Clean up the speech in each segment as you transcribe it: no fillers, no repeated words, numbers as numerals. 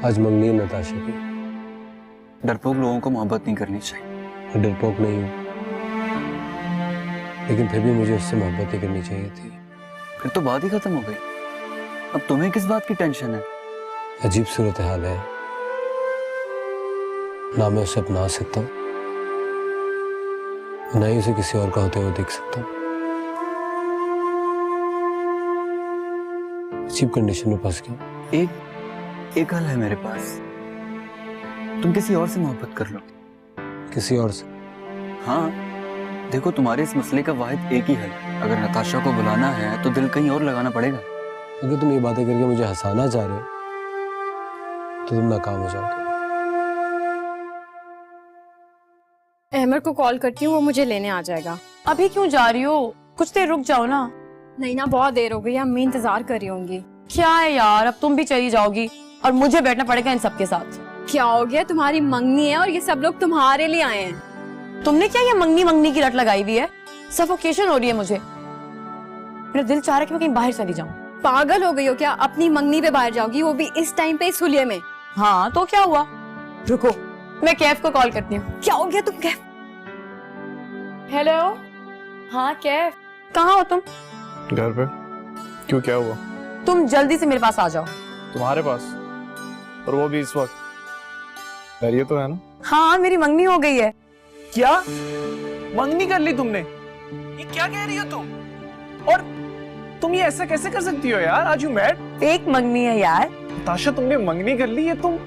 आज मंगनी है नताशा की। डरपोक लोगों को मोहब्बत नहीं करनी चाहिए। डरपोक नहीं हूँ, लेकिन फिर भी मुझे उससे मोहब्बत ही करनी चाहिए थी। फिर तो बात ही खत्म हो गई। अब तुम्हें किस बात की टेंशन है? अजीब सूरत हाल है, ना मैं उसे अपना सकता हूँ, ना ही उसे किसी और का होते हुए देख सकता हूँ। अजीब कंडीशन में फंस गया। एक हल है मेरे पास। तुम किसी और से मोहब्बत कर लो। किसी और से? हाँ, देखो तुम्हारे इस मसले का वाहिद एक ही है। अगर नताशा को बुलाना है तो दिल कहीं और लगाना पड़ेगा। अगर तुम ये बातें करके मुझे हंसाना चाह रहे हो तो तुम नाकाम हो जाओगे। अहमद को कॉल करती हूँ, वो मुझे लेने आ जाएगा। अभी क्यों जा रही हो? कुछ देर रुक जाओ ना। नहीं ना, बहुत देर हो गई, अम्मी इंतजार कर रही होंगी। क्या है यार, अब तुम भी चली जाओगी और मुझे बैठना पड़ेगा इन सबके साथ। क्या हो गया? तुम्हारी मंगनी है और ये सब लोग तुम्हारे लिए आए हैं। तुमने क्या ये मंगनी मंगनी की रट लगाई हुई है? सफोकेशन हो रही है मुझे। मेरा दिल चाह रहा है कि मैं कहीं बाहर चली जाऊं। पागल हो गई हो क्या? अपनी मंगनी पे बाहर जाओगी, वो भी इस टाइम पे, इस हुलिये में? हाँ तो क्या हुआ? रुको, मैं कैफ को कॉल करती हूँ। क्या हो गया? तुम कैफ? हेलो। हाँ कैफ, कहाँ हो तुम? घर पे। क्यों, क्या हुआ? तुम जल्दी से मेरे पास आ जाओ। तुम्हारे पास? और वो भी इस वक्त? डरिए तो है ना? हाँ, मेरी मंगनी हो गई है। क्या मंगनी कर ली तुमने? ये क्या कह रही हो तुम? और तुम ये ऐसा कैसे कर सकती हो यार? आज यू मैड? फेक मंगनी है यार। ताशा, तुमने मंगनी कर ली? ये तुम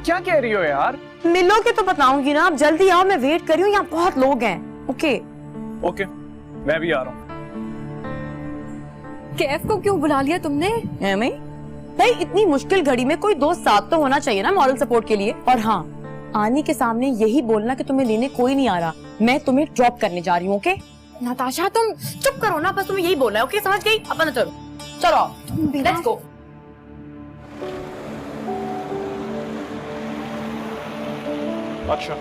क्या कह रही हो यार? मिलोगे तो बताऊंगी ना। आप जल्दी आओ, मैं वेट कर रही हूँ, यहाँ बहुत लोग हैं। ओके ओके, मैं भी आ रहा हूँ। कैफ को क्यों बुला लिया तुमने? भाई इतनी मुश्किल घड़ी में कोई दोस्त साथ तो होना चाहिए ना, मॉरल सपोर्ट के लिए। और हाँ, आनी के सामने यही बोलना कि तुम्हें लेने कोई नहीं आ रहा, मैं तुम्हें ड्रॉप करने जा रही हूँ। ओके नताशा, तुम चुप करो ना, बस तुम्हें यही बोलना है। ओके समझ गई? अपन चलो चलो, लेट्स गो। अच्छा,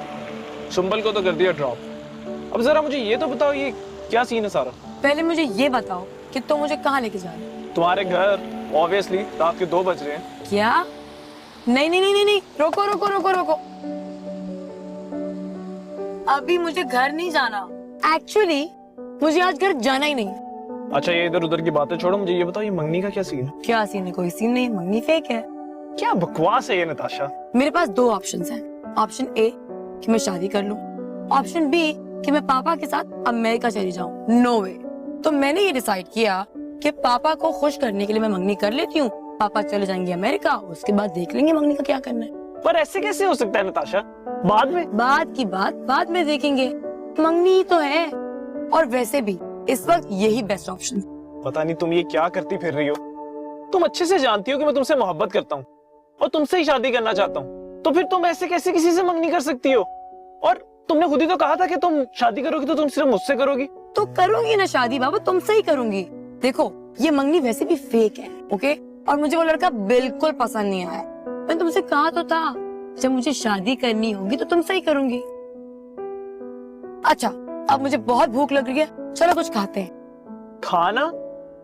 सुंबल को तो कर दिया ड्रॉप। अब जरा मुझे ये तो बताओ, ये क्या सीन है सारा? पहले मुझे ये बताओ कि तुम मुझे कहाँ लेके जा रहे हो? तुम्हारे घर। ऑब्वियसली रात के 2 बज रहे हैं। क्या? नहीं नहीं नहीं नहीं नहीं, रोको रोको रोको रोको। अभी मुझे घर नहीं जाना। एक्चुअली मुझे आज घर जाना ही नहीं। अच्छा, ये इधर उधर की बातें छोड़ो, मुझे ये बताओ, ये मंगनी का क्या सीन है? क्या सीन है? कोई सीन नहीं, मंगनी फेक है। क्या बकवास है ये नताशा? मेरे पास 2 ऑप्शंस हैं। ऑप्शन ए कि मैं शादी कर लूं, ऑप्शन बी कि मैं पापा के साथ अमेरिका चली जाऊं। नो वे। तो मैंने ये डिसाइड किया कि पापा को खुश करने के लिए मैं मंगनी कर लेती हूँ। पापा चले जाएंगे अमेरिका, उसके बाद देख लेंगे मंगनी का क्या करना है। पर ऐसे कैसे हो सकता है नताशा? बाद में? बाद की बात बाद में देखेंगे, मंगनी तो है। और वैसे भी इस वक्त यही बेस्ट ऑप्शन। पता नहीं तुम ये क्या करती फिर रही हो। तुम अच्छे से जानती हो कि मैं तुमसे मोहब्बत करता हूँ और तुमसे ही शादी करना चाहता हूँ, तो फिर तुम ऐसे कैसे किसी से मंगनी कर सकती हो? और तुमने खुद ही तो कहा था कि तुम शादी करोगी तो तुम सिर्फ मुझसे करोगी। तो करूंगी ना शादी बाबा, तुमसे ही करूंगी। देखो, ये मंगनी वैसे भी फेक है, ओके? और मुझे वो लड़का बिल्कुल पसंद नहीं आया। मैंने तुमसे कहा तो था, जब मुझे शादी करनी होगी तो तुमसे ही करूंगी। अच्छा, अब मुझे बहुत भूख लग रही है, चलो कुछ खाते हैं। खाना?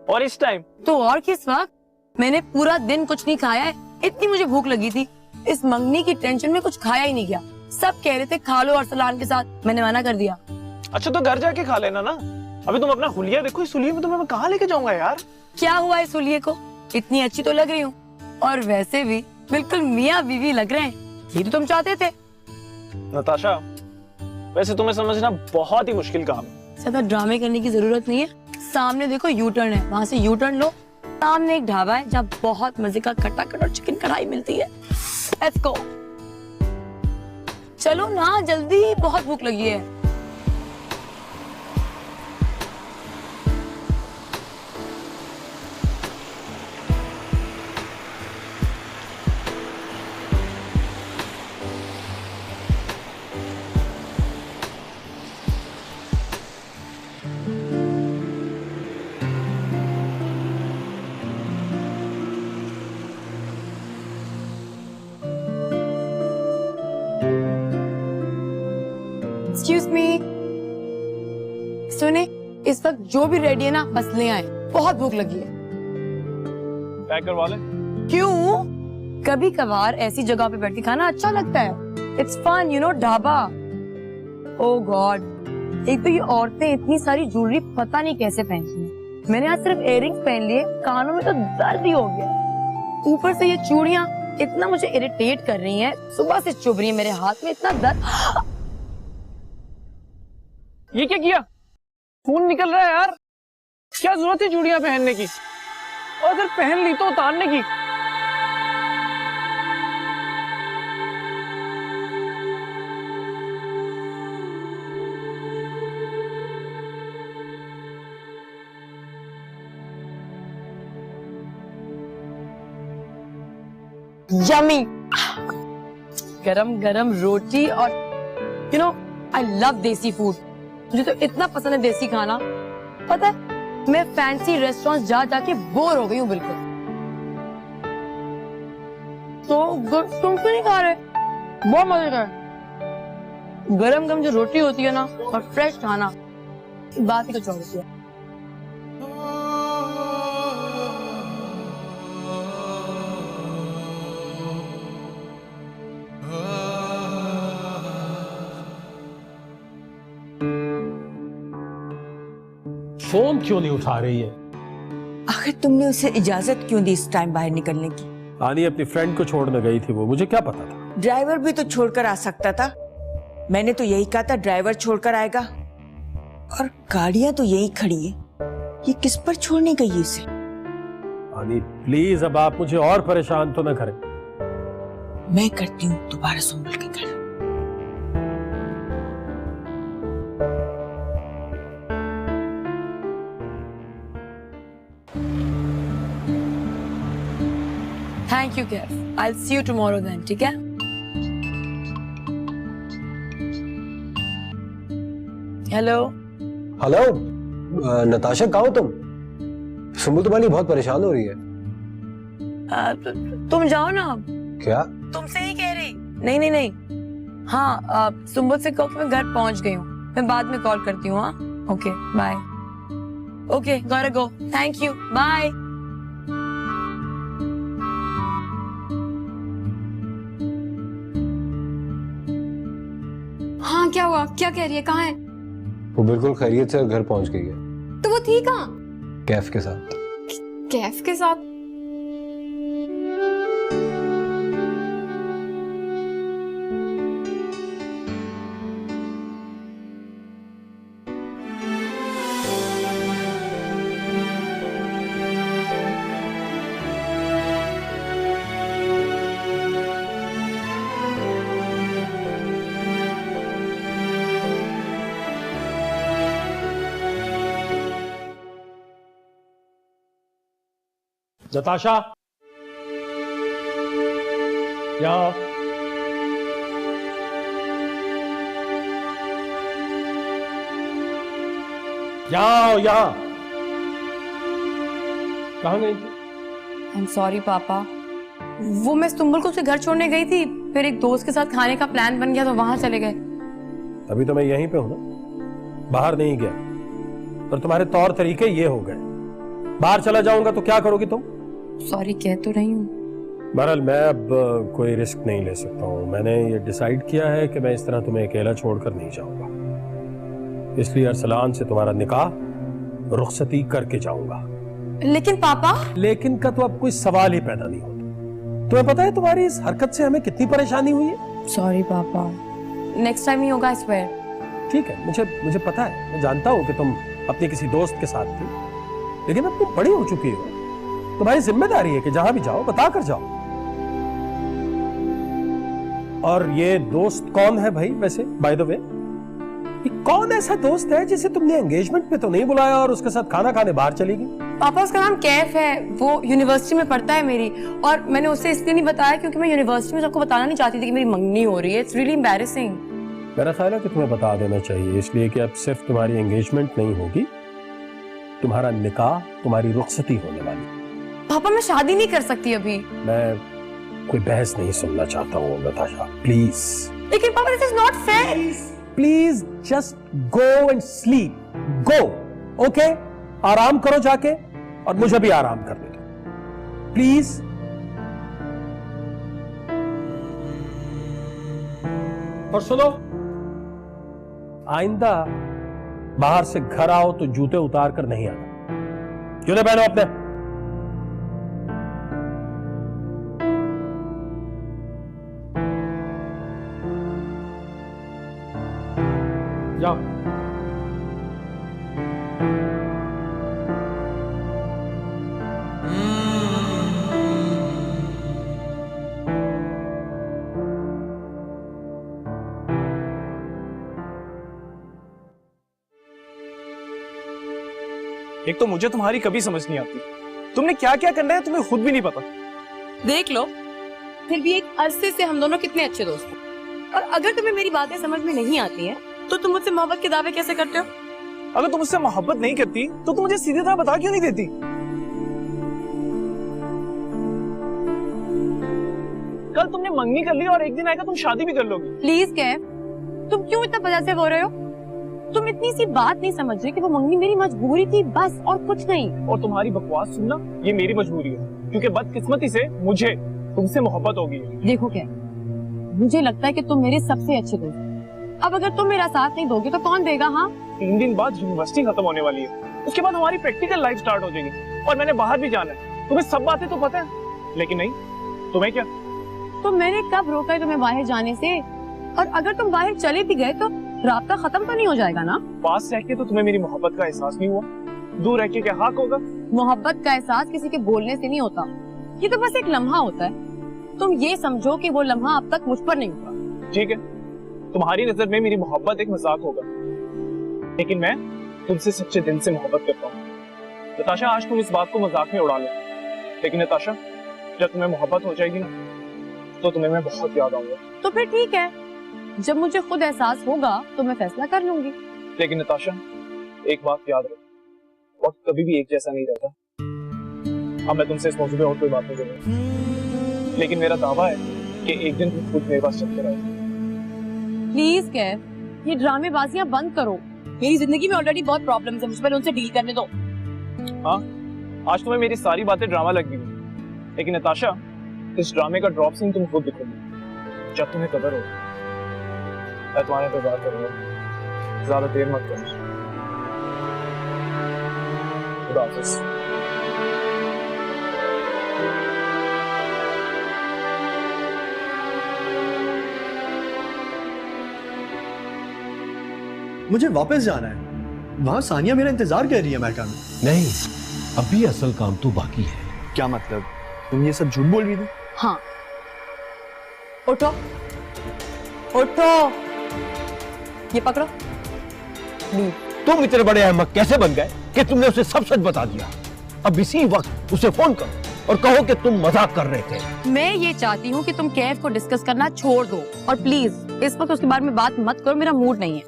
और इस टाइम? तो और किस वक्त? मैंने पूरा दिन कुछ नहीं खाया है, इतनी मुझे भूख लगी थी। इस मंगनी की टेंशन में कुछ खाया ही नहीं गया। सब कह रहे थे खा लो अरसलान के साथ, मैंने मना कर दिया। अच्छा, तो घर जाके खा लेना ना। अभी तुम अपना हुलिया देखो, इस हुलिये में तुम्हें मैं कहाँ लेके जाऊंगा यार? क्या हुआ इस हुलिये को? इतनी अच्छी तो लग रही हूँ, और वैसे भी बिल्कुल मियाँ बीवी लग रहे हैं। ये तो तुम चाहते थे। नताशा, वैसे तुम्हें समझना बहुत ही मुश्किल काम है। ज्यादा ड्रामे करने की जरूरत नहीं है। सामने देखो यू टर्न है, वहाँ से यू टर्न लो। सामने एक ढाबा है जहाँ बहुत मजे का खटाखट और चिकन कढ़ाई मिलती है। Let's go. चलो ना जल्दी, बहुत भूख लगी है। एक्सक्यूज मी, सुने, इस वक्त जो भी रेडी है ना बस ले आए, बहुत भूख लगी है। पैक करवा ले। क्यों? कभी कभार ऐसी जगह पे बैठ के खाना अच्छा लगता है। It's fun, you know, dhaba. Oh God, एक तो ये औरतें इतनी सारी ज्वेलरी पता नहीं कैसे पहनती हैं। मैंने आज सिर्फ इयररिंग्स पहन लिए, कानों में तो दर्द ही हो गया। ऊपर से ये चूड़ियां इतना मुझे इरिटेट कर रही हैं, सुबह से चुभ रही है मेरे हाथ में, इतना दर्द। ये क्या किया? खून निकल रहा है यार। क्या जरूरत है चूड़ियां पहनने की? और अगर पहन ली तो उतारने की। यमी गरम गरम रोटी और यू नो आई लव देसी फूड। मुझे तो इतना पसंद है देसी खाना, पता है मैं फैंसी रेस्टोरेंट जा जाके बोर हो गई हूँ बिल्कुल। तो तुम क्यों नहीं खा रहे? बहुत मजे कर। गरम गरम जो रोटी होती है ना और फ्रेश खाना, बात ही कुछ और होती है। फोन क्यों नहीं उठा रही है? आखिर तुमने उसे इजाजत क्यों दी इस टाइम बाहर निकलने की? आनी अपनी फ्रेंड को छोड़ने गई थी, वो मुझे क्या पता था। ड्राइवर भी तो छोड़कर आ सकता था। मैंने तो यही कहा था ड्राइवर छोड़कर आएगा, और गाड़ियां तो यही खड़ी है। ये किस पर छोड़ने गई है इसे? आनी प्लीज, अब आप मुझे और परेशान तो न करें। मैं करती हूँ दोबारा सुंबल के घर। थैंक यू केफ, I will see you tomorrow then, ठीक है? हेलो हेलो, नताशा कहाँ हो तुम? सुंबुल तुम्हारे लिए बहुत परेशान हो रही है। तुम जाओ ना अब। क्या? तुमसे ही कह रही। नहीं नहीं नहीं, हाँ सुंबुल से कहो कि मैं घर पहुंच गई हूँ। मैं बाद में कॉल करती हूँ। हाँ okay bye. Okay got go, thank you, bye. हाँ क्या हुआ? क्या कह रही है? कहाँ है? वो बिल्कुल खैरियत से घर पहुंच गई है। तो वो थी कहाँ? कैफ के साथ। कैफ के साथ? नताशा, यहाँ आओ, यहाँ। कहाँ गई थी? आई एम सॉरी पापा, वो मैं सुंबुल को उसके घर छोड़ने गई थी, फिर एक दोस्त के साथ खाने का प्लान बन गया तो वहां चले गए। अभी तो मैं यहीं पे हूं ना, बाहर नहीं गया। पर तुम्हारे तौर तरीके ये हो गए। बाहर चला जाऊंगा तो क्या करोगी तुम? सॉरी कह तो रही हूँ। बहरहाल मैं अब कोई रिस्क नहीं ले सकता हूँ। मैंने ये डिसाइड किया है कि मैं इस तरह तुम्हें अकेला छोड़कर नहीं जाऊंगा। इसलिए अरसलान से तुम्हारा निकाह रुखसती करके जाऊंगा। लेकिन पापा। लेकिन का तो अब कोई सवाल ही पैदा नहीं होता। तुम्हें पता है तुम्हारी इस हरकत से हमें कितनी परेशानी हुई है? सॉरी पापा, नेक्स्ट टाइम नहीं होगा, आई स्वेयर। ठीक है, मुझे पता है, मैं जानता हूँ कि तुम अपने किसी दोस्त के साथ थी, लेकिन अब तुम बड़ी हो चुकी हो। तुम्हारी जिम्मेदारी है कि जहां भी जाओ बता कर जाओ। और ये दोस्त कौन है भाई वैसे, बाय द वे? ये कौन ऐसा दोस्त है जिसे तुमने एंगेजमेंट पे तो नहीं बुलाया और उसके साथ खाना खाने बाहर चली गई? पापा उसका नाम कैफ है, वो यूनिवर्सिटी में पढ़ता है मेरी, और मैंने उसे इसलिए नहीं बताया क्योंकि मैं यूनिवर्सिटी में सबको बताना नहीं चाहती थी कि मेरी मंगनी हो रही है। It's really embarrassing. मेरा ख्याल है कि तुम्हें बता देना चाहिए, इसलिए कि अब सिर्फ तुम्हारी एंगेजमेंट नहीं होगी, तुम्हारा निकाह, तुम्हारी रुखसती होने वाली। पापा मैं शादी नहीं कर सकती अभी। मैं कोई बहस नहीं सुनना चाहता हूँ नताशा, प्लीज। लेकिन पापा this is not fair. Please just go and sleep, go, okay? आराम करो जाके, और मुझे भी आराम करने दो, प्लीज। और सुनो, आइंदा बाहर से घर आओ तो जूते उतार कर नहीं आना। जूते पहनो अपने। जाओ। एक तो मुझे तुम्हारी कभी समझ नहीं आती, तुमने क्या क्या करना है तुम्हें खुद भी नहीं पता। देख लो, फिर भी एक अरसे से हम दोनों कितने अच्छे दोस्त हैं। और अगर तुम्हें मेरी बातें समझ में नहीं आती हैं, तो तुम मुझसे मोहब्बत के दावे कैसे करते हो? अगर तुम मुझसे मोहब्बत नहीं करती तो तुम मुझे सीधी तरह बता क्यों नहीं देती? कल तुमने मंगनी कर ली और एक दिन आएगा तुम शादी भी कर लोगी। प्लीज कैफ, तुम क्यों इतना पजेसिव हो रहे हो? तुम इतनी सी बात नहीं समझ रहे कि वो मंगनी मेरी मजबूरी थी, बस, और कुछ नहीं। और तुम्हारी बकवास सुनना ये मेरी मजबूरी है, क्योंकि बदकिस्मती से मुझे तुमसे मोहब्बत हो गई है। देखो क्या, मुझे लगता है कि तुम मेरे सबसे अच्छे दोस्त हो। अब अगर तुम मेरा साथ नहीं दोगे तो कौन देगा? हाँ, 3 दिन बाद यूनिवर्सिटी खत्म होने वाली है, उसके बाद हमारी प्रैक्टिकल लाइफ स्टार्ट हो जाएगी और मैंने बाहर भी जाना है। तुम्हें सब बातें तो पता है, लेकिन नहीं, तुम्हें क्या? तो मैंने कब रोका है तुम्हें बाहर जाने से? और अगर तुम बाहर चले भी गए तो रास्ता खत्म तो नहीं हो जाएगा ना? पास रह के तो तुम्हें मेरी मोहब्बत का एहसास नहीं हुआ, दूर रह के क्या हक होगा? मोहब्बत का एहसास किसी के बोलने से नहीं होता, ये तो बस एक लम्हा होता है। तुम ये समझो कि वो लम्हा अब तक मुझ पर नहीं हुआ। ठीक है, तुम्हारी नजर में मेरी मोहब्बत एक मजाक होगा, लेकिन मैं तुमसे सच्चे दिल से मोहब्बत करता हूँ। नताशा, आज तुम इस बात को मजाक में उड़ा लो, लेकिन नताशा, जब तुम्हें मोहब्बत हो जाएगी ना, तो तुम्हें मैं बहुत याद आऊंगा। तो फिर ठीक है, जब मुझे खुद एहसास होगा तो मैं फैसला कर लूंगी। लेकिन नताशा, एक बात याद रखो, वक्त कभी भी एक जैसा नहीं रहता। अब मैं तुमसे इस मौजूद में और कोई बात नहीं करूंगा, लेकिन मेरा दावा है कि एक दिन तुम खुद मेरे पास चलते रहोगे। प्लीज कैफ, ये ड्रामेबाजियां बंद करो। मेरी जिंदगी में ऑलरेडी बहुत प्रॉब्लम्स हैं, मुझे पहले उनसे डील करने दो। हाँ, आज तुम्हें मेरी सारी बातें ड्रामा लग गई, लेकिन नताशा, इस ड्रामे का ड्रॉप सीन तुम खुद दिखोगी जब तुम्हें कदर हो। मैं तुम्हारे इंतजार करूंगा, ज्यादा देर मत करो। खुदा हाफिज़। मुझे वापस जाना है, वहां सानिया मेरा इंतजार कर रही है अमेरिका में। नहीं, अभी असल काम तो बाकी है। क्या मतलब? तुम ये सब झूठ बोल रही थी? हाँ, उठो उठो, ये पकड़ो। तुम इतने बड़े अहमक कैसे बन गए कि तुमने उसे सब सच बता दिया? अब इसी वक्त उसे फोन करो और कहो कि तुम मजाक कर रहे थे। मैं ये चाहती हूँ कि तुम कैफ को डिस्कस करना छोड़ दो, और प्लीज इस वक्त उसके बारे में बात मत करो, मेरा मूड नहीं है।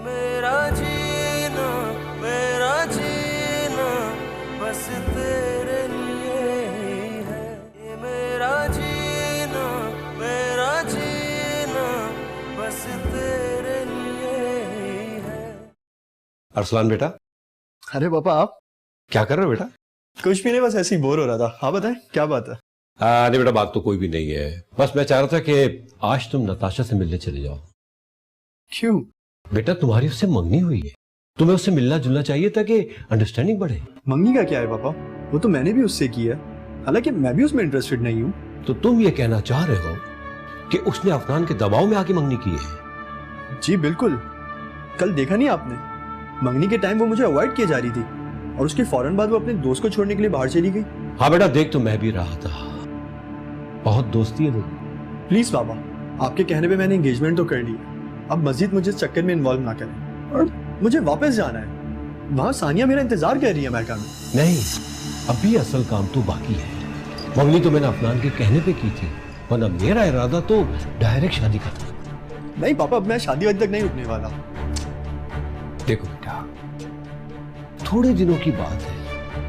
मेरा जीना बस तेरे लिए है। ये मेरा जीना बस तेरे लिए है। अरसलान बेटा। अरे पापा, आप क्या कर रहे हो बेटा? कुछ भी नहीं, बस ऐसे ही बोर हो रहा था। हाँ बताएं, क्या बात है? नहीं बेटा, बात तो कोई भी नहीं है। बस मैं चाह रहा था कि आज तुम नताशा से मिलने चले जाओ। क्यों? बेटा, तुम्हारी उससे मंगनी हुई है, तुम्हें उससे मिलना जुलना चाहिए ताकि अंडरस्टैंडिंग बढ़े। मंगनी का क्या है पापा? वो तो मैंने भी उससे की है, हालांकि मैं भी उसमें इंटरेस्टेड नहीं हूँ। तो तुम ये कहना चाह रहे हो कि उसने अफनान के दबाव में आके मंगनी की है? जी बिल्कुल। कल देखा नहीं आपने? मंगनी के टाइम वो मुझे अवॉइड किए जा रही थी और उसके फौरन बाद वो अपने दोस्त को छोड़ने के लिए बाहर चली गई। हाँ बेटा, देख तो मैं भी रहा था, बहुत दोस्ती है वो। प्लीज पापा, आपके कहने पे मैंने एंगेजमेंट तो कर ली है, अब मस्जिद मुझे इस चक्कर में इन्वॉल्व ना करें। और मुझे वापस जाना है, वहाँ सानिया मेरा इंतजार कर रही है अमेरिका में। नहीं, अभी असल काम तो बाकी है। मंगनी तो मैंने अफनान के कहने पे की थी, वरना मेरा इरादा तो डायरेक्ट शादी का था। नहीं पापा, अब मैं शादी वादी तक नहीं रुकने वाला। देखो बेटा, थोड़े दिनों की बात है,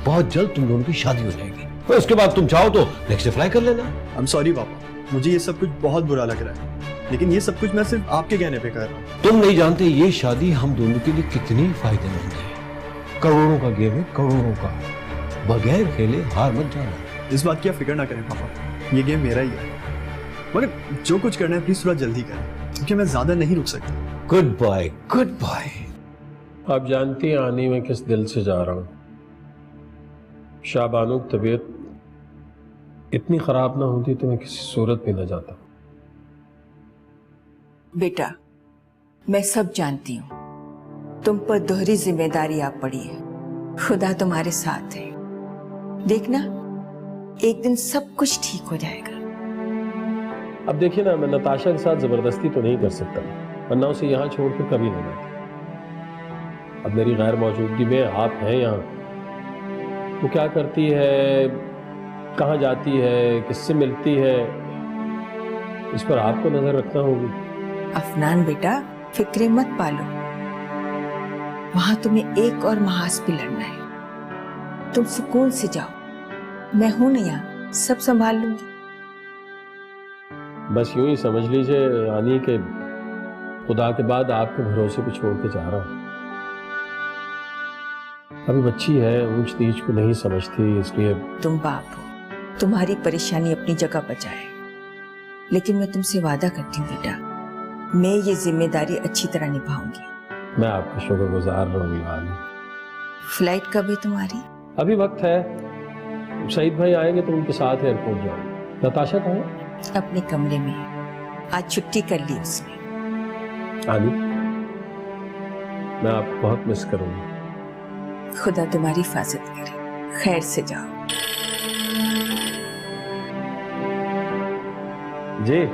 बहुत जल्द तुम दोनों की शादी हो जाएगी, और उसके बाद तुम चाहो तो नेक्स्ट फ्लाई कर लेना। आई एम सॉरी पापा, मुझे ये सब कुछ बहुत बुरा लग रहा है, लेकिन ये सब कुछ मैं सिर्फ आपके कहने पे कर रहा हूँ। तुम नहीं जानते ये शादी हम दोनों के लिए कितनी फायदेमंद है। करोड़ों का गेम है, करोड़ों का। बगैर खेले हार मत जाना। इस बात की आप फिक्र ना करें पापा, ये गेम मेरा ही है, मगर जो कुछ करना है प्लीज थोड़ा जल्दी करें। क्योंकि मैं ज्यादा नहीं रुक सकता। Good boy, good boy. आप जानती हैं आनी मैं किस दिल से जा रहा हूं। शाबानो की तबीयत इतनी खराब ना होती तो मैं किसी सूरत में न जाता। बेटा, मैं सब जानती हूँ, तुम पर दोहरी जिम्मेदारी आ पड़ी है। खुदा तुम्हारे साथ है, देखना एक दिन सब कुछ ठीक हो जाएगा। अब देखिए ना, मैं नताशा के साथ जबरदस्ती तो नहीं कर सकता, वरना उसे यहाँ छोड़कर कभी नहीं जाता। अब मेरी गैर मौजूदगी में आप हैं यहाँ, वो क्या करती है, कहाँ जाती है, किससे मिलती है, इस पर आपको नजर रखना होगी। अफनान बेटा, फिक्रे मत पालो, वहां तुम्हें एक और महाज भी लड़ना है। तुम सुकून से जाओ, मैं हूं ना यहाँ, सब संभाल लूंगी। बस यूं ही समझ लीजिए आनी के खुदा के बाद आपके भरोसे पे छोड़ के जा रहा हूं। अभी बच्ची है, ऊंच नीच को नहीं समझती, इसलिए। तुम बाप हो, तुम्हारी परेशानी अपनी जगह बचाए, लेकिन मैं तुमसे वादा करती हूँ बेटा, मैं ये जिम्मेदारी अच्छी तरह निभाऊंगी। मैं आपका शुक्रगुजार रहूंगा आनी। फ्लाइट कब है तुम्हारी? अभी वक्त है, शहीद भाई आएंगे तो उनके साथ एयरपोर्ट जाऊंगा। नताशा कहाँ है? अपने कमरे में है, आज छुट्टी कर ली उसने। आनी, मैं आपको बहुत मिस करूंगा। खुदा तुम्हारी हिफाजत करे, खैर से जाओ। जी।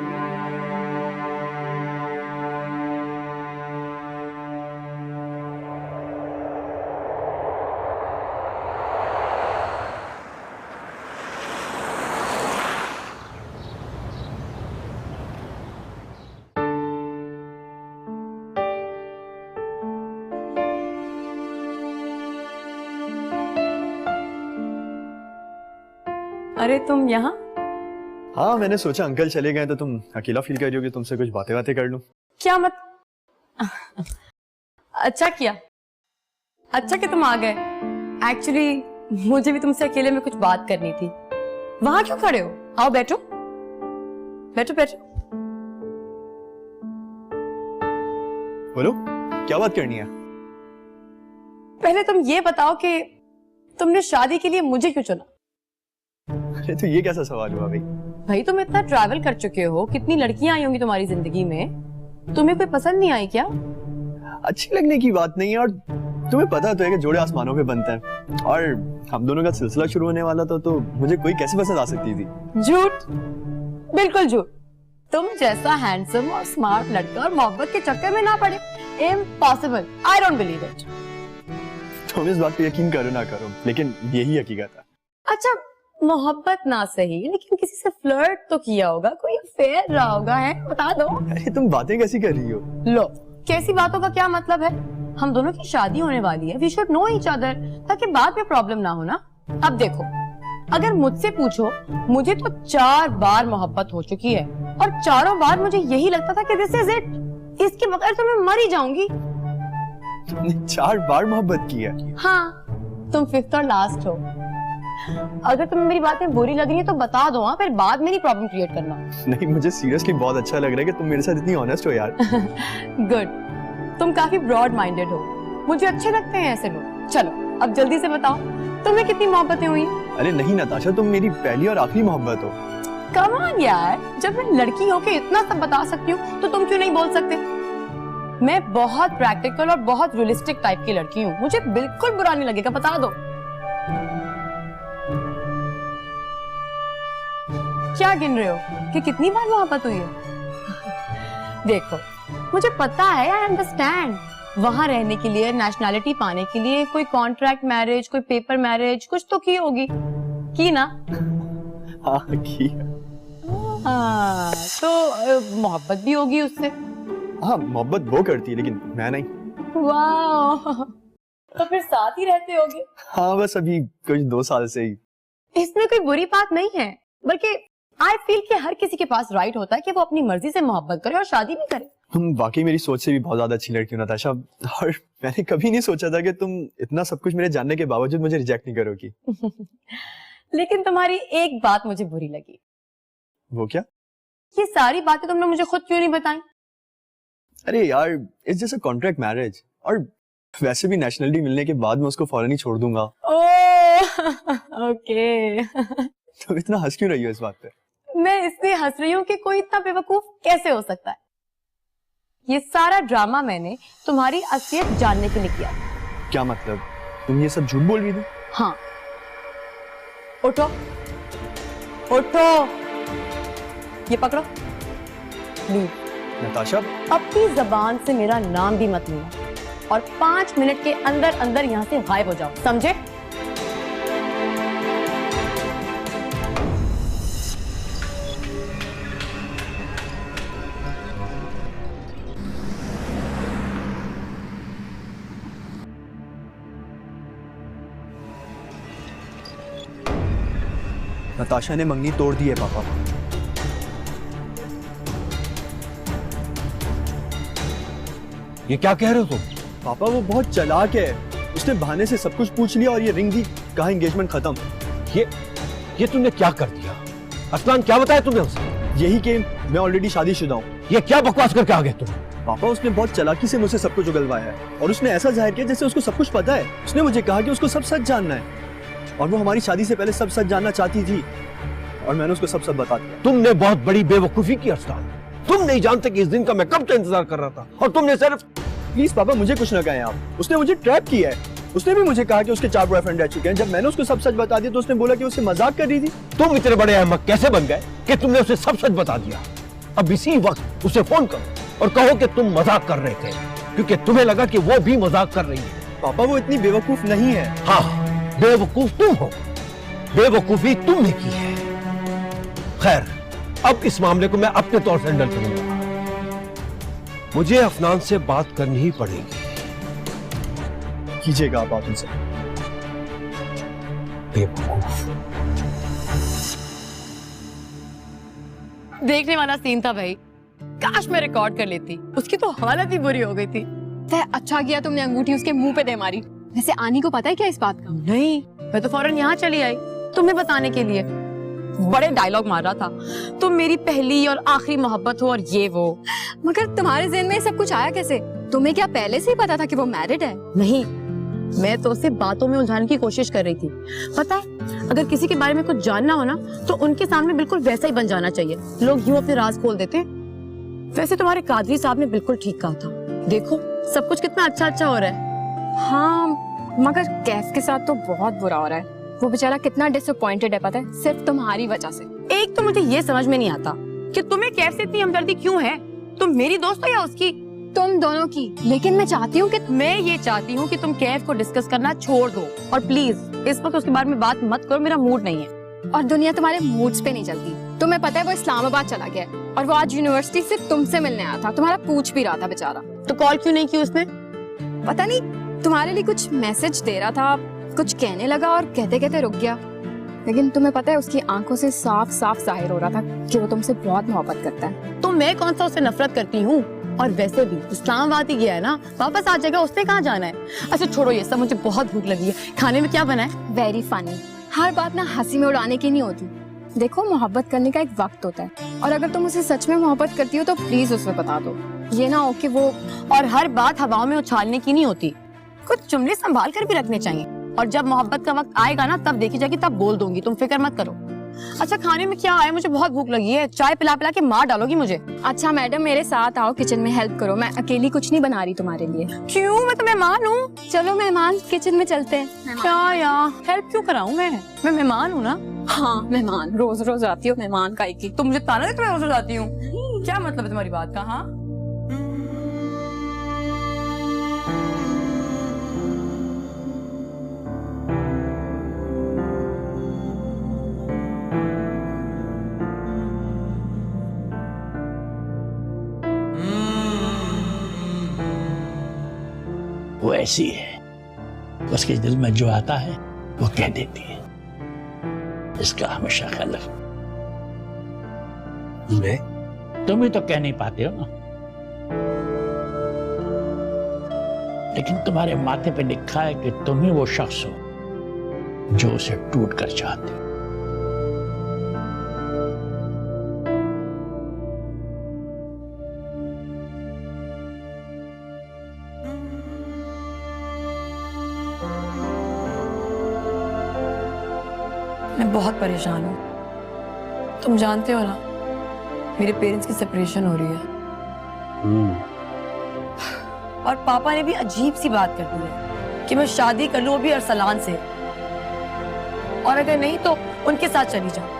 अरे तुम यहाँ? हाँ, मैंने सोचा अंकल चले गए तो तुम अकेला फील कर रही होगी, तुमसे कुछ बातें बातें कर लूं। क्या मत अच्छा किया, अच्छा कि तुम आ गए। एक्चुअली मुझे भी तुमसे अकेले में कुछ बात करनी थी। वहां क्यों खड़े हो? आओ बैठो बैठो बैठो। बोलो, क्या बात करनी है? पहले तुम ये बताओ कि तुमने शादी के लिए मुझे क्यों चुना? अरे तो ये कैसा सवाल हुआ भाई? भाई तुम इतना ट्रैवल कर चुके हो, कितनी लड़कियां आई होंगी तुम्हारी जिंदगी में, तुम्हें कोई पसंद नहीं आई क्या? अच्छी लगने की बात नहीं है, और तुम्हें पता तो है कि जोड़े आसमानों पे बनते हैं, और हम दोनों का सिलसिला शुरू होने वाला था, तो मुझे कोई कैसे पसंद आ सकती थी? झूठ, बिल्कुल झूठ। तुम जैसा हैंडसम और स्मार्ट लड़का और मोहब्बत के चक्कर में ना पड़े, impossible. I don't believe it. तुम इस बात पे यकीन करो ना करो, लेकिन यही हकीकत है। अच्छा, मोहब्बत ना सही, लेकिन किसी से फ्लर्ट तो किया होगा, कोई अफेयर रहा होगा, है? बता दो। अरे तुम बातें कैसी कर रही हो? लो, कैसी बातों का क्या मतलब है? हम दोनों की शादी होने वाली है, we should know each other, ताकि बाद में प्रॉब्लम ना हो ना। अब देखो, अगर मुझसे पूछो, मुझे तो 4 बार मोहब्बत हो चुकी है, और चारों बार मुझे यही लगता था कि दिस इज इट, इसके बगैर तो मैं मर ही जाऊंगी। तुमने 4 बार मोहब्बत की है? हाँ, तुम 5th और लास्ट हो। अगर तुम्हें मेरी बातें बुरी लग रही है तो बता दो, हाँ, फिर बाद में नहीं प्रॉब्लम क्रिएट करना। नहीं, मुझे सीरियसली बहुत अच्छा लग रहा है कि तुम मेरे साथ इतनी ऑनेस्ट हो यार। गुड, तुम काफी ब्रॉड माइंडेड हो, मुझे अच्छे लगते हैं ऐसे लोग। चलो अब जल्दी से बताओ, तुम्हें कितनी मोहब्बतें हुई? अरे नहीं नताशा, तुम मेरी पहली और आखिरी मोहब्बत हो। कम ऑन यार, जब मैं लड़की हो के इतना सब बता सकती हूँ तो तुम क्यों नहीं बोल सकते? मैं बहुत प्रैक्टिकल और बहुत रियलिस्टिक टाइप की लड़की हूँ, मुझे बिल्कुल बुरा नहीं लगेगा, बता दो। क्या गिन रहे हो कि कितनी बार मोहब्बत हुई है? देखो, मुझे पता है, आई अंडरस्टैंड, वहां रहने के लिए, नेशनैलिटी पाने के लिए कोई कॉन्ट्रैक्ट मैरिज, कोई पेपर मैरिज कुछ तो की होगी, की ना? हाँ की। हाँ, तो मोहब्बत भी होगी उससे। हाँ, मोहब्बत वो करती है, लेकिन मैं नहीं। वाह, तो फिर साथ ही रहते होगे? हाँ, बस अभी कुछ 2 साल से ही। इसमें कोई बुरी बात नहीं है, बल्कि आई फील कि हर किसी के पास राइट होता है कि वो अपनी मर्जी से मोहब्बत करे और शादी भी करे। तुम वाकई मेरी सोच से भी बहुत ज्यादा अच्छी लड़की हो नताशा, और मैंने कभी नहीं सोचा था कि तुम इतना सब कुछ मेरे जानने के बावजूद मुझे रिजेक्ट नहीं करोगी। लेकिन तुम्हारी एक बात मुझे बुरी लगी। वो क्या? ये सारी बातें तुमने मुझे खुद क्यों नहीं बताई? अरे यार, it's just a contract marriage, और वैसे भी नेशनलिटी मिलने के बाद मैं उसको फौरन ही छोड़ दूंगा। ओके। तो इतना हंस क्यों रही हो इस बात पे? मैं इसलिए हंस रही हूँ कि कोई इतना बेवकूफ कैसे हो सकता है। ये सारा ड्रामा मैंने तुम्हारी असलियत जानने के लिए किया। क्या मतलब? तुम ये सब झूठ बोल रही थी? हाँ। उठो उठो, ये पकड़ो। लीव। नताशा, अपनी जबान से मेरा नाम भी मत लेना, और 5 मिनट के अंदर अंदर यहाँ से गायब हो जाओ, समझे? नताशा ने मंगनी तोड़ दी है पापा। ये क्या कह रहे हो तुम? पापा वो बहुत चालाक है, उसने बहाने से सब कुछ पूछ लिया और ये रिंग दी, कहा एंगेजमेंट खत्म। ये तुमने क्या कर दिया? असलान क्या बताया तुमने उसे? यही कि मैं ऑलरेडी शादीशुदा हूँ। ये क्या बकवास करके आ गए तुम? पापा उसने बहुत चालाकी से मुझसे सब कुछ उगलवाया है, और उसने ऐसा जाहिर किया जैसे उसको सब कुछ पता है। उसने मुझे कहा कि उसको सब सच जानना है, और वो हमारी शादी से पहले सब सच जानना चाहती थी, और मैंने उसको सब बता दिया। तुमने बहुत बड़ी बेवकूफी की अरसलान। तुम नहीं जानते कि इस दिन का मैं कब से इंतजार कर रहा था, और तुमने सिर्फ... प्लीज पापा मुझे कुछ न कहें आप, उसने मुझे ट्रैप किया है। उसने भी मुझे कहा कि उसके 4 बॉयफ्रेंड रह चुके हैं। जब मैंने उसको सब सच बता दिया तो उसने बोला कि उससे मजाक कर रही थी। तुम इतने बड़े अहमक कैसे बन गए कि तुमने उसे सब सच बता दिया? अब इसी वक्त उसे फोन करो और कहो कि तुम मजाक कर रहे थे, क्योंकि तुम्हें लगा कि वो भी मजाक कर रही है। पापा वो इतनी बेवकूफ नहीं है। हाँ, बेवकूफ तुम हो, बेवकूफी तुमने की है। खैर, अब इस मामले को मैं अपने तौर से हैंडल करूंगा। मुझे अफनान से बात करनी ही पड़ेगी। कीजिएगा आप उनसे। बेवकूफ। देखने वाला सीन था भाई, काश मैं रिकॉर्ड कर लेती। उसकी तो हालत ही बुरी हो गई थी। अच्छा किया तुमने अंगूठी उसके मुंह पे दे मारी। वैसे आनी को पता है क्या इस बात का? नहीं, मैं तो फौरन यहाँ चली आई तुम्हें बताने के लिए। बड़े डायलॉग मार रहा था, तुम मेरी पहली और आखिरी मोहब्बत हो और ये वो। मगर तुम्हारे ज़हन में सब कुछ आया कैसे? तुम्हें क्या पहले से ही पता था कि वो मैरिड है? नहीं, मैं तो उसे बातों में उलझाने की कोशिश कर रही थी। पता है, अगर किसी के बारे में कुछ जानना हो ना तो उनके सामने बिल्कुल वैसा ही बन जाना चाहिए। लोग यूं अपने राज खोल देते। वैसे तुम्हारे कादरी साहब ने बिल्कुल ठीक कहा था। देखो सब कुछ कितना अच्छा अच्छा हो रहा है। हाँ, मगर कैफ के साथ तो बहुत बुरा हो रहा है। वो बेचारा कितना डिसअपॉइंटेड है पता है, सिर्फ तुम्हारी वजह से। एक तो मुझे ये समझ में नहीं आता कि तुम्हें कैफ से इतनी हमदर्दी क्यों है। तुम मेरी दोस्त हो या उसकी? तुम दोनों की। लेकिन मैं चाहती हूँ कि तुम कैफ को डिस्कस करना छोड़ दो, और प्लीज इस वक्त उसके बारे में बात मत करो। मेरा मूड नहीं है। और दुनिया तुम्हारे मूड्स पे नहीं चलती। तुम्हें पता है वो इस्लामाबाद चला गया है, और वो आज यूनिवर्सिटी से तुमसे मिलने आया था। तुम्हारा पूछ भी रहा था बेचारा। तो कॉल क्यों नहीं की उसने? पता नहीं, तुम्हारे लिए कुछ मैसेज दे रहा था, कुछ कहने लगा और कहते कहते रुक गया। लेकिन तुम्हें पता है उसकी आंखों से साफ साफ जाहिर हो रहा था कि वो तुमसे बहुत मोहब्बत करता है। तो मैं कौन सा उससे नफरत करती हूँ? और वैसे भी इस्लामाबाद ही गया है ना, वापस आ जाएगा। उसने कहाँ जाना है? अच्छा छोड़ो ये सब, मुझे बहुत भूख लगी है। खाने में क्या बना है? Very funny. हर बात ना हंसी में उड़ाने की नहीं होती। देखो, मोहब्बत करने का एक वक्त होता है, और अगर तुम उसे सच में मोहब्बत करती हो तो प्लीज उसे बता दो। ये ना हो कि वो... और हर बात हवाओं में उछालने की नहीं होती, कुछ जुमले संभाल कर भी रखने चाहिए। और जब मोहब्बत का वक्त आएगा ना तब देखी जाएगी, तब बोल दूंगी, तुम फिक्र मत करो। अच्छा खाने में क्या है? मुझे बहुत भूख लगी है। चाय पिला पिला के मार डालोगी मुझे। अच्छा मैडम, मेरे साथ आओ, किचन में हेल्प करो। मैं अकेली कुछ नहीं बना रही तुम्हारे लिए। क्यों? मैं तो मेहमान हूँ। चलो मेहमान, किचन में चलते हैं। क्या यार, हेल्प क्यों कराऊं मैं मेहमान हूँ ना। हाँ मेहमान, रोज रोज आती हो मेहमान का एक। तुम मुझे ताना देते हो रोज रोज आती हूँ? क्या मतलब है तुम्हारी बात का? हाँ वो ऐसी है, उसके दिल में जो आता है वो कह देती है। इसका हमेशा ख्याल रखना। तुम ही तो कह नहीं पाते हो ना, लेकिन तुम्हारे माथे पे लिखा है कि तुम ही वो शख्स हो जो उसे टूट कर चाहते हो। मैं बहुत परेशान हूँ। तुम जानते हो ना, मेरे पेरेंट्स की सेपरेशन हो रही है और पापा ने भी अजीब सी बात कर दी है कि मैं शादी कर लूं, वो भी अरसलान से, और अगर नहीं तो उनके साथ चली जाऊं।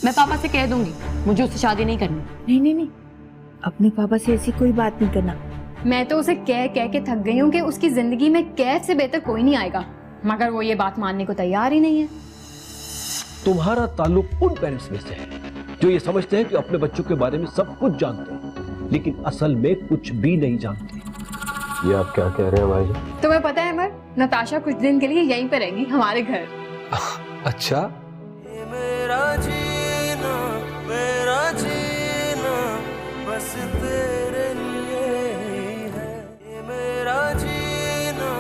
मैं पापा से कह दूंगी मुझे उससे शादी नहीं करनी। नहीं नहीं नहीं, अपने पापा से ऐसी कोई बात नहीं करना। मैं तो उसे कह कह के थक गई हूँ कि उसकी जिंदगी में कैफ से बेहतर कोई नहीं आएगा, मगर वो ये बात मानने को तैयार ही नहीं है। तुम्हारा ताल्लुक उन पेरेंट्स में से है जो ये समझते हैं कि अपने बच्चों के बारे में सब कुछ जानते हैं, लेकिन असल में कुछ भी नहीं जानते। ये आप क्या कह रहे हैं भाई? तुम्हें पता है अमर, नताशा कुछ दिन के लिए यहीं पे रहेगी हमारे घर। अच्छा, ये मेरा जीना बस तेरे लिए ही है। ये मेरा जीना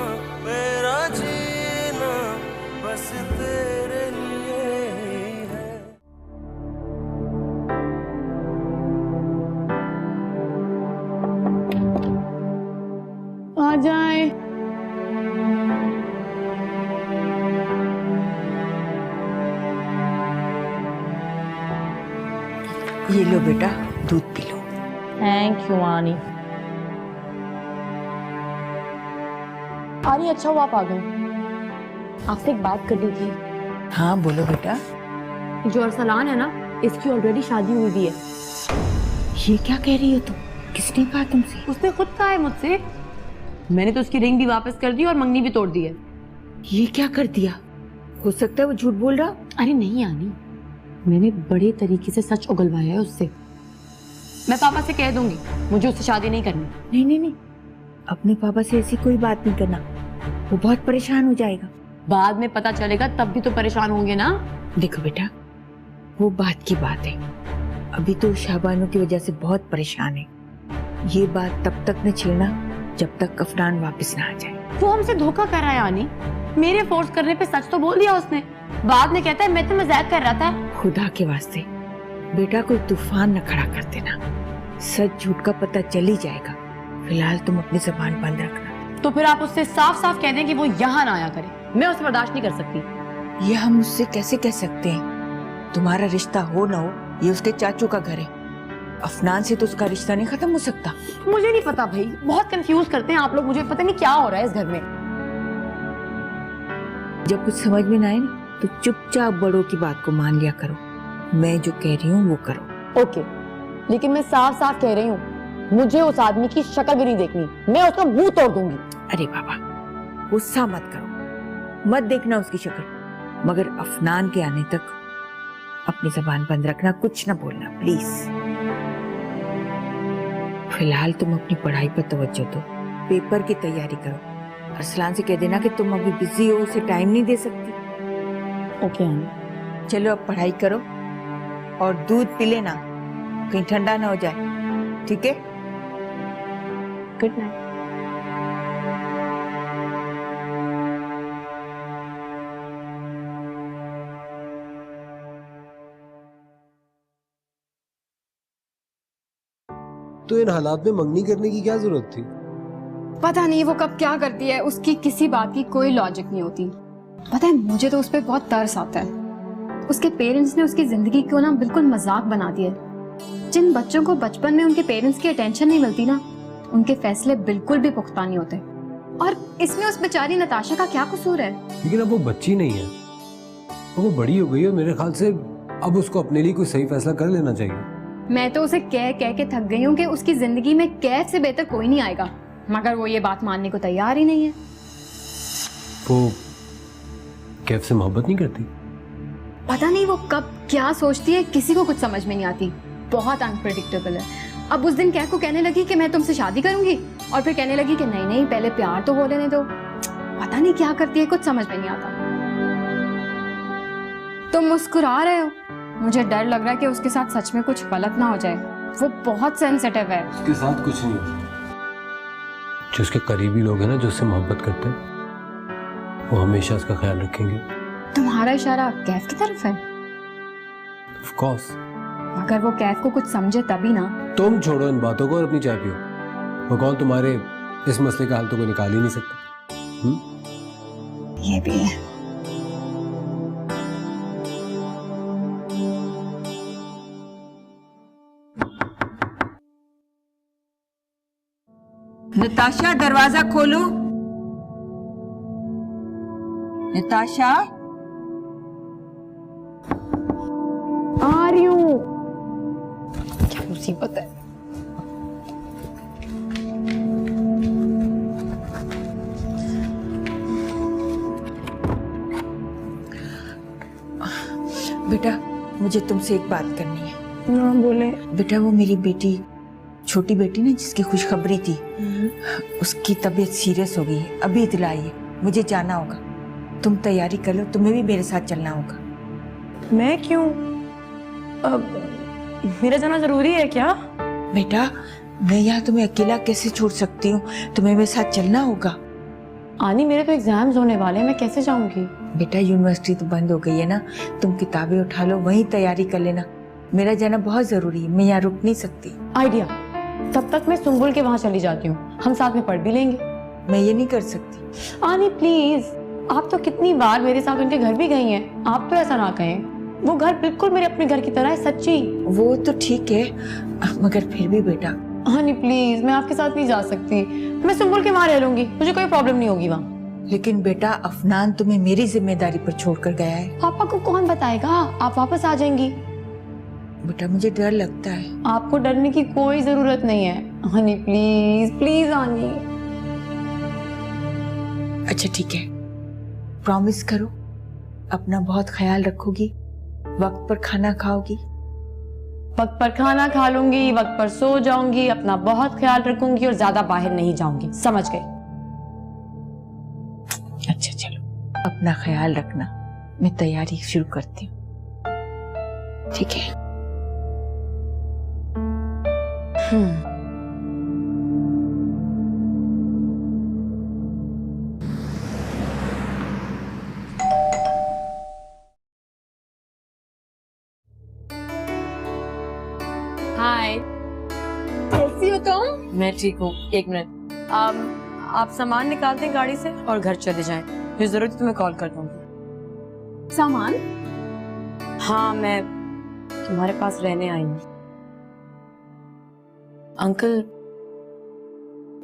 बस तेरे लिए ही है। आ जाए। ये लो बेटा, दूध पी लो। थैंक यू आनी। आनी, अच्छा हुआ आप आ गए। आपसे एक बात करनी थी। हाँ बोलो बेटा। जो अरसलान है ना, इसकी ऑलरेडी शादी हुई भी है। ये क्या कह रही हो तुम? किसने कहा तुमसे? उसने खुद कहा है मुझसे। मैंने तो उसकी रिंग भी वापस कर दी और मंगनी भी तोड़ दी है। ये क्या कर दिया? हो सकता है वो झूठ बोल रहा। अरे नहीं आनी, मैंने बड़े तरीके से सच उगलवाया है उससे। मैं पापा से कह दूंगी मुझे उससे शादी नहीं करनी। नहीं नहीं नहीं, अपने पापा से ऐसी कोई बात नहीं करना, वो बहुत परेशान हो जाएगा। बाद में पता चलेगा तब भी तो परेशान होंगे ना। देखो बेटा, वो बात की बात है, अभी तो शाबानों की वजह से बहुत परेशान है। ये बात तब तक न छेड़ना जब तक अफनान वापस ना आ जाए। वो हमसे धोखा कर रहा है आनी। मेरे फोर्स करने पे सच तो बोल दिया उसने, बाद में कहता है मैं तो मजाक कर रहा था। खुदा के वास्ते बेटा, कोई तूफान न खड़ा कर देना, सच झूठ का पता चल ही जाएगा। फिलहाल तुम अपनी जुबान बंद रखना। तो फिर आप उससे साफ साफ कह दें कि वो यहाँ ना आया करे। मैं उसे बर्दाश्त नहीं कर सकती। ये हम उससे कैसे कह सकते हैं? तुम्हारा रिश्ता हो ना हो, ये उसके चाचू का घर है। अफनान से तो उसका रिश्ता नहीं खत्म हो सकता। मुझे नहीं पता भाई, बहुत कंफ्यूज करते हैं आप लोग मुझे। पता नहीं क्या हो रहा है इस घर में। जब कुछ समझ में ना आए ना, तो चुपचाप बड़ों की बात को मान लिया करो। मैं जो कह रही हूँ वो करो। ओके, लेकिन मैं साफ साफ कह रही हूँ, मुझे उस आदमी की शक्ल भी नहीं देखनी। मैं उसका मुंह तोड़ दूंगी। अरे बाबा, गुस्सा मत करो, मत देखना उसकी शक्ल, मगर अफनान के आने तक अपनी जबान बंद रखना, कुछ ना बोलना प्लीज। फिलहाल तुम अपनी पढ़ाई पर तवज्जो दो, पेपर की तैयारी करो। अरसलान से कह देना कि तुम अभी बिजी हो, उसे टाइम नहीं दे सकती। ओके चलो अब पढ़ाई करो और दूध पी लेना, कहीं ठंडा ना हो जाए, ठीक है? Good night. तो इन हालात में मंगनी करने की क्या जरूरत थी? पता नहीं वो कब क्या करती है, उसकी किसी बात की कोई लॉजिक नहीं होती। पता है, मुझे तो उस पर बहुत तरस आता है। उसके पेरेंट्स ने उसकी जिंदगी को ना बिल्कुल मजाक बना दिया। जिन बच्चों को बचपन में उनके पेरेंट्स की अटेंशन नहीं मिलती ना, उनके फैसले बिल्कुल भी पुख्ता नहीं होते। और इसमें उस बेचारी नताशा का क्या कसूर है? लेकिन अब वो बच्ची नहीं है, वो बड़ी हो गई है। मेरे ख्याल से अब उसको अपने लिए कोई सही फैसला कर लेना चाहिए। मैं तो उसे कह कह के थक गई हूँ कि उसकी जिंदगी में कैफ से बेहतर कोई नहीं आएगा, मगर वो ये बात मानने को तैयार ही नहीं है। वो कैफ से मोहब्बत नहीं करती? पता नहीं वो कब क्या सोचती है, किसी को कुछ समझ में नहीं आती, बहुत अनप्रेडिक्टेबल है। अब उस दिन कैफ को कहने लगी कि मैं तुमसे शादी करूंगी, और फिर कहने लगी कि नहीं नहीं पहले प्यार तो हो लेने दो। पता नहीं क्या करती है, कुछ समझ में नहीं आता। तुम मुस्कुरा रहे हो, मुझे डर लग रहा है कि उसके साथ सच में कुछ गलत ना हो जाए। वो बहुत सेंसिटिव है। उसके साथ कुछ नहीं होता। जो उसके करीबी लोग हैं ना, जो उससे मोहब्बत करते हैं, वो हमेशा उसका ख्याल रखेंगे। तुम्हारा इशारा कैफ की तरफ है? Of course. अगर वो कैफ को कुछ समझे तभी ना। तुम छोड़ो इन बातों को और अपनी चाय पियो। वो कौन तुम्हारे इस मसले का हल तो कोई निकाल ही नहीं सकता। ये भी है। नताशा दरवाजा खोलो। नताशा आ रही हूँ। क्या मुसीबत है। बेटा मुझे तुमसे एक बात करनी है। हाँ बोले। बेटा वो मेरी बेटी, छोटी बेटी ना जिसकी खुशखबरी थी, उसकी तबीयत सीरियस हो गई है, अभी इतला आई है, मुझे जाना होगा। तुम तैयारी कर लो, तुम्हें भी मेरे साथ चलना होगा। मैं क्यों? मेरा जाना जरूरी है क्या? बेटा मैं यहाँ तुम्हें अकेला कैसे छोड़ सकती हूँ, तुम्हें मेरे साथ चलना होगा। आनी मेरे तो एग्जाम्स होने वाले हैं, मैं कैसे जाऊंगी? बेटा यूनिवर्सिटी तो बंद हो गई है ना, तुम किताबें उठा लो, वहीं तैयारी कर लेना। मेरा जाना बहुत जरूरी है, मैं यहाँ रुक नहीं सकती। आइडिया। तब तक मैं सुंबुल के वहाँ चली जाती हूँ, हम साथ में पढ़ भी लेंगे। मैं ये नहीं कर सकती। आनी प्लीज, आप तो कितनी बार मेरे साथ उनके घर भी गई हैं, आप तो ऐसा ना कहें। वो घर बिल्कुल मेरे अपने घर की तरह है, सच्ची। वो तो ठीक है, मगर फिर भी बेटा। हनी प्लीज, मैं आपके साथ नहीं जा सकती। मैं सुंबुल के वहाँ रह लूंगी, मुझे कोई प्रॉब्लम नहीं होगी वहाँ। लेकिन बेटा अफनान तुम्हें मेरी जिम्मेदारी पर छोड़कर गया है। पापा को कौन बताएगा? आप वापस आ जाएंगी। बेटा मुझे डर लगता है। आपको डरने की कोई जरूरत नहीं है। हनी प्लीज प्लीज आनी। अच्छा ठीक है, प्रॉमिस करो अपना बहुत ख्याल रखोगी, वक्त पर खाना खाओगी। वक्त पर खाना खा लूंगी, वक्त पर सो जाऊंगी, अपना बहुत ख्याल रखूंगी और ज्यादा बाहर नहीं जाऊंगी, समझ गए? अच्छा चलो, अपना ख्याल रखना, मैं तैयारी शुरू करती हूँ। ठीक है। हाय, कैसी हो तुम? मैं ठीक हूँ। एक मिनट, आप सामान निकालते हैं गाड़ी से और घर चले जाएं। फिर जरूरत है तो मैं कॉल कर दूंगी। सामान? हाँ, मैं तुम्हारे पास रहने आई हूँ। अंकल,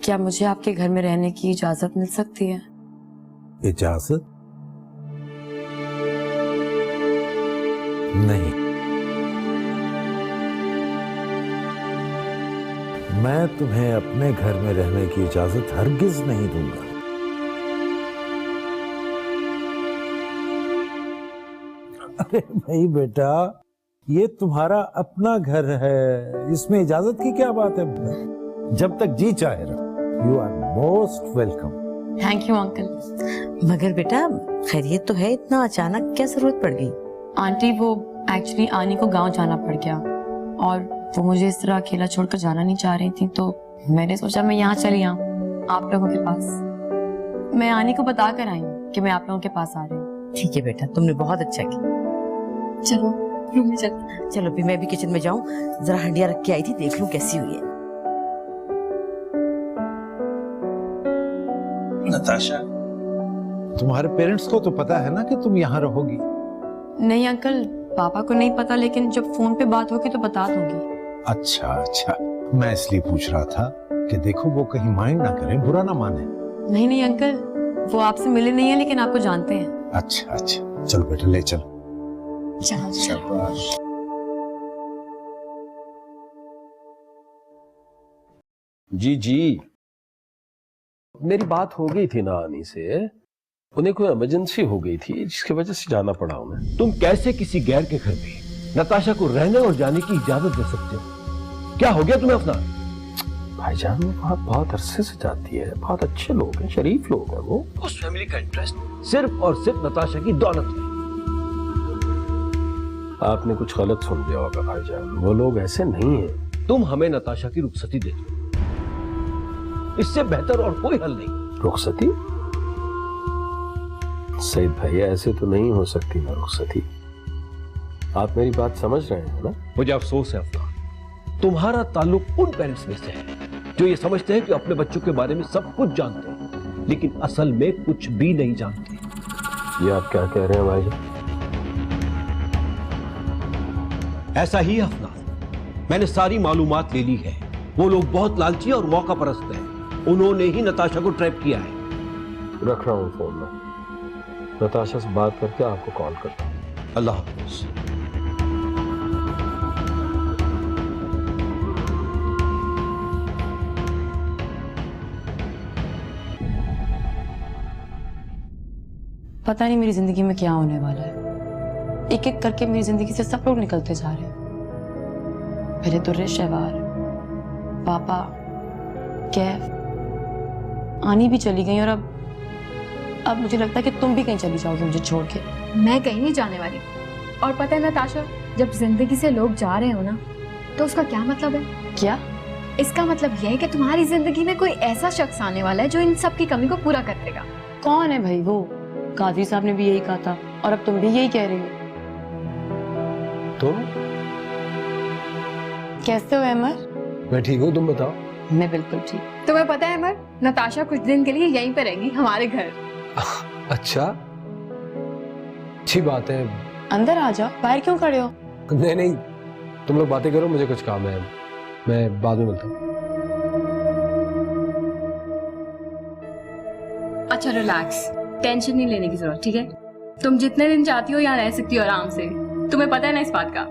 क्या मुझे आपके घर में रहने की इजाजत मिल सकती है? इजाजत? नहीं, मैं तुम्हें अपने घर में रहने की इजाजत हरगिज नहीं दूंगा। अरे भाई बेटा, ये तुम्हारा अपना घर है, इसमें इजाजत की क्या बात है? जब तक जी चाहे रहो। You are most welcome. Thank you uncle. मगर बेटा खैरियत तो है, इतना अचानक क्या जरूरत पड़ गई? आंटी वो एक्चुअली आनी को गांव जाना पड़ गया और वो मुझे इस तरह अकेला छोड़कर जाना नहीं चाह रही थी, तो मैंने सोचा मैं यहाँ चली आऊँ आप लोगों के पास। मैं आनी को बता कर आई हूँ कि मैं आप लोगों के पास आ रही हूँ। ठीक है बेटा, तुमने बहुत अच्छा किया। चलो रूम में चलते। चलो भी मैं भी किचन में जाऊं, जरा हंडिया रख के आई थी, देख लूं कैसी हुई है। नताशा, तुम्हारे पेरेंट्स को तो पता है ना कि तुम यहाँ रहोगी? नहीं अंकल, पापा को नहीं पता, लेकिन जब फोन पे बात होगी तो बता दूंगी। अच्छा अच्छा, मैं इसलिए पूछ रहा था कि देखो वो कहीं माइंड ना करे, बुरा ना माने। नहीं नहीं अंकल, वो आपसे मिले नहीं है लेकिन आपको जानते हैं। अच्छा अच्छा, चलो बेटा ले चलो। चलो। जी जी, मेरी बात हो गई थी ना आनी से, उन्हें कोई इमरजेंसी हो गई थी जिसकी वजह से जाना पड़ा उन्हें। तुम कैसे किसी गैर के घर में नताशा को रहने और जाने की इजाजत दे सकते हो? क्या हो गया तुम्हें अफनान? भाईजान वो बहुत अरसे से जाती है, बहुत अच्छे लोग हैं, शरीफ लोग हैं वो। उस फैमिली का इंटरेस्ट सिर्फ और सिर्फ नताशा की दौलत में। आपने कुछ गलत सुन लिया होगा भाईजान, वो लोग ऐसे नहीं हैं। तुम हमें नताशा की रुखसती दे दो, इससे बेहतर और कोई हल नहीं। रुखसती? सईद भैया ऐसे तो नहीं हो सकती ना रुखसती। आप मेरी बात समझ रहे हैं ना? मुझे अफसोस है अफनान, तुम्हारा ताल्लुक उन पेरेंट्स में से है जो ये समझते हैं कि अपने बच्चों के बारे में सब कुछ जानते हैं, लेकिन असल में कुछ भी नहीं जानते। ये आप क्या कह रहे हैं भाईजान? ऐसा ही है अफनान, मैंने सारी मालूमात ले ली है। वो लोग बहुत लालची और मौका परस्त हैं। उन्होंने ही नताशा को ट्रैप किया है। रख रहा हूँ फोन में, नताशा से बात करके आपको कॉल करता हूँ। अल्लाह हाफ़िज़। पता नहीं मेरी जिंदगी में क्या होने वाला है। एक एक करके मेरी जिंदगी से सब लोग निकलते जा रहे हैं। पहले तो रिश शहवार, पापा, कैफ, आनी भी चली गई और अब मुझे लगता है कि तुम भी कहीं चली जाओगी मुझे छोड़ के। मैं कहीं नहीं जाने वाली। और पता है नताशा, जब जिंदगी से लोग जा रहे हो ना, तो उसका क्या मतलब है? क्या? इसका मतलब यह है कि तुम्हारी जिंदगी में कोई ऐसा शख्स आने वाला है जो इन सब की कमी को पूरा कर देगा। कौन है भाई वो? कादरी साहब ने भी यही कहा था और अब तुम भी यही कह रही हो। तुम? कैसे हो अहमद? मैं ठीक हूँ, तुम बताओ। मैं बिल्कुल ठीक। तुम्हें पता है अमर, नताशा कुछ दिन के लिए यहीं पे रहेगी हमारे घर। अच्छा, अच्छी बात है। अंदर आ जाओ, बाहर क्यों खड़े हो? नहीं नहीं, तुम लोग बातें करो, मुझे कुछ काम है, मैं बाद में मिलता हूँ। अच्छा रिलैक्स, टेंशन नहीं लेने की जरूरत, ठीक है? तुम जितने दिन चाहती हो यहाँ रह सकती हो आराम से। तुम्हें पता है ना इस बात का?